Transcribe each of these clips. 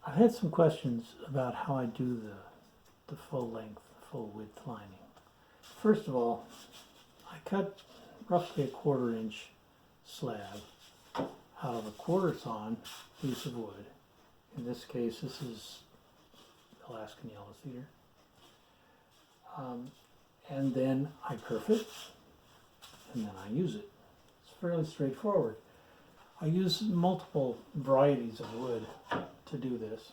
I've had some questions about how I do the full length, full width lining. First of all, I cut roughly a 1/4-inch slab out of a 1/4 sawn piece of wood. In this case, this is Alaskan yellow cedar. And then I kerf it, and then I use it. It's fairly straightforward. I use multiple varieties of wood to do this.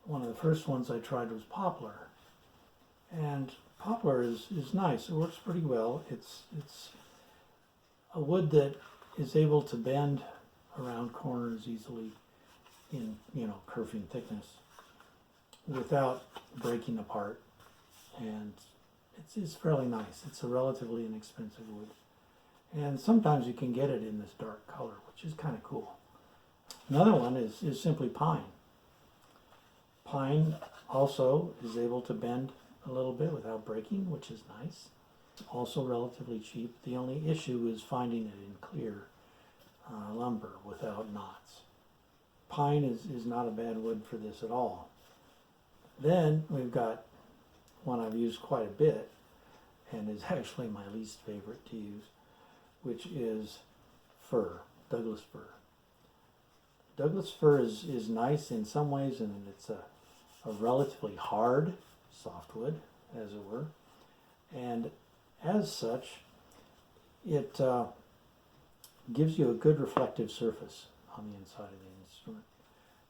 One of the first ones I tried was poplar. And poplar is nice. It works pretty well. It's a wood that is able to bend around corners easily in, kerfing thickness without breaking apart. And it's fairly nice. It's a relatively inexpensive wood. And sometimes you can get it in this dark color, which is kind of cool. Another one is simply pine. Pine also is able to bend a little bit without breaking, which is nice. It's also relatively cheap. The only issue is finding it in clear lumber without knots. Pine is not a bad wood for this at all. Then we've got one I've used quite a bit and is actually my least favorite to use, which is fir, Douglas fir. Douglas fir is nice in some ways, and it's a relatively hard softwood, as it were, and as such, it gives you a good reflective surface on the inside of the instrument,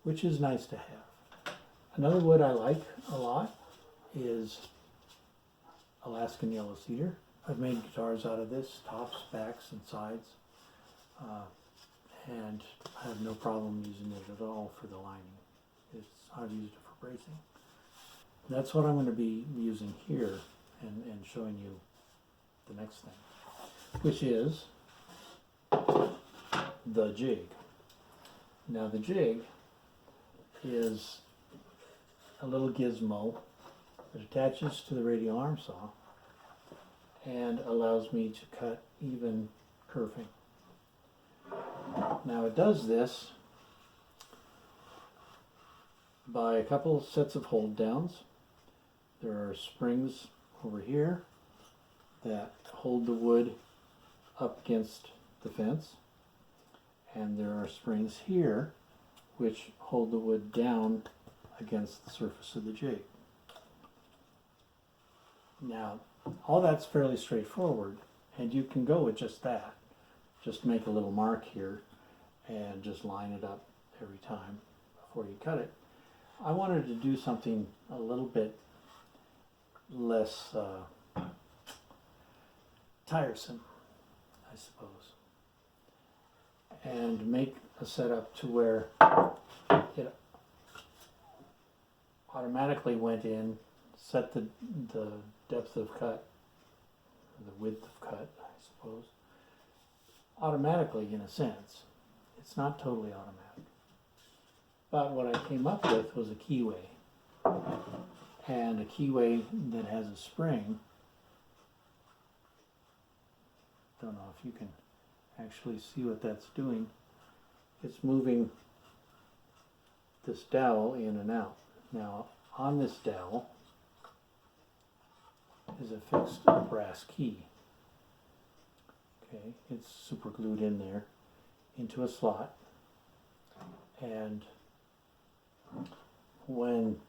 which is nice to have. Another wood I like a lot is Alaskan yellow cedar. I've made guitars out of this, tops, backs, and sides, and I have no problem using it at all for the lining. I've used it for bracing. That's what I'm going to be using here and showing you the next thing, which is the jig. Now the jig is a little gizmo that attaches to the radial arm saw and allows me to cut even kerfing. Now it does this by a couple sets of hold downs. There are springs over here that hold the wood up against the fence, and there are springs here which hold the wood down against the surface of the jig. Now, all that's fairly straightforward, and you can go with just that. Just make a little mark here and just line it up every time before you cut it. I wanted to do something a little bit less tiresome, I suppose, and make a setup to where it automatically went in, set the depth of cut, the width of cut, I suppose, automatically in a sense. It's not totally automatic. But what I came up with was a keyway, and a keyway that has a spring. Don't know if you can actually see what that's doing. It's moving this dowel in and out. Now, on this dowel is a fixed brass key. Okay, it's super glued in there into a slot, and when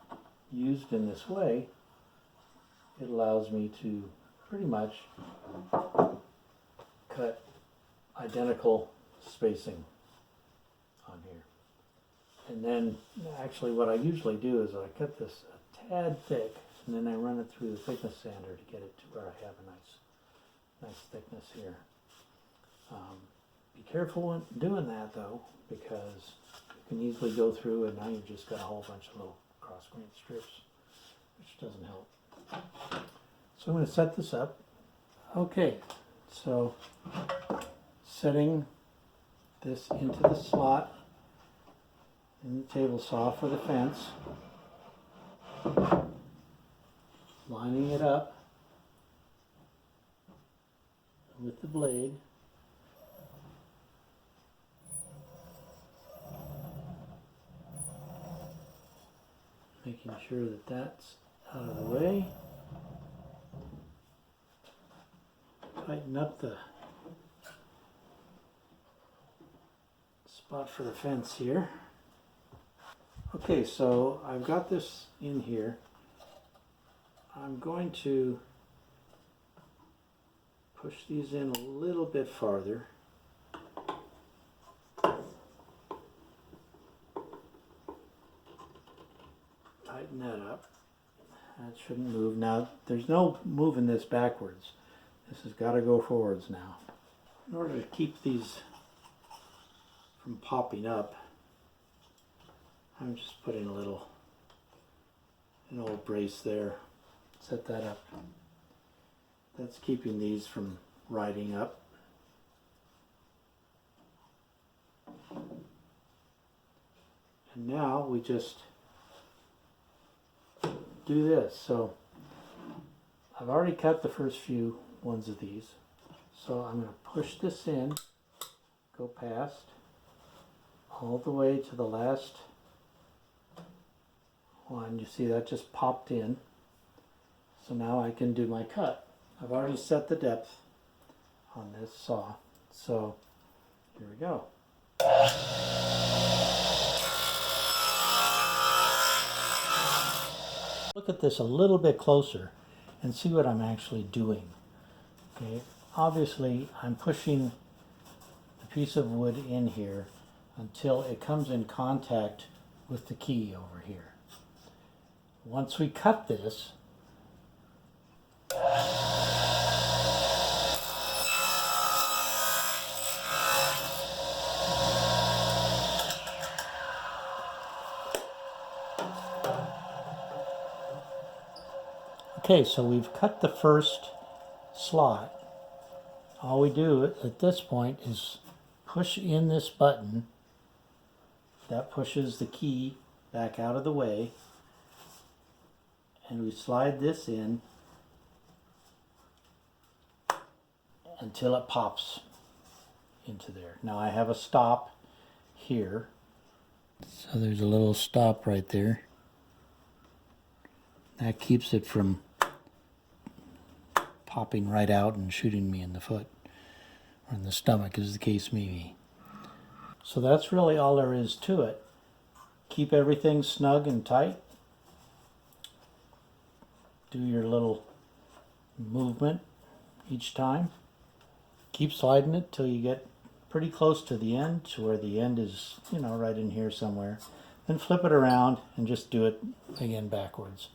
used in this way, it allows me to pretty much cut identical spacing on here. And then actually what I usually do is I cut this a tad thick, and then I run it through the thickness sander to get it to where I have a nice thickness here. Be careful when doing that though, because you can easily go through and now you've just got a whole bunch of little cross-grain strips, which doesn't help. So I'm going to set this up. Okay, so setting this into the slot in the table saw for the fence, lining it up with the blade, Making sure that that's out of the way. Tighten up the spot for the fence here. Okay, so I've got this in here. I'm going to push these in a little bit farther. Tighten that up. That shouldn't move. Now, there's no moving this backwards. This has got to go forwards now. In order to keep these from popping up, I'm just putting an old brace there. Set that up. That's keeping these from riding up. And now we just do this. So I've already cut the first few ones of these. So I'm going to push this in, go past, all the way to the last one. You see that just popped in. So now I can do my cut. I've already set the depth on this saw. So here we go. Look at this a little bit closer and see what I'm actually doing. Okay, obviously I'm pushing the piece of wood in here until it comes in contact with the key over here. Once we cut this, okay, so we've cut the first slot. All we do at this point is push in this button. That pushes the key back out of the way. And we slide this in until it pops into there. Now I have a stop here. So there's a little stop right there. That keeps it from popping right out and shooting me in the foot or in the stomach, as the case may be. So that's really all there is to it. Keep everything snug and tight. Do your little movement each time. Keep sliding it till you get pretty close to the end, to where the end is, right in here somewhere. Then flip it around and just do it again backwards.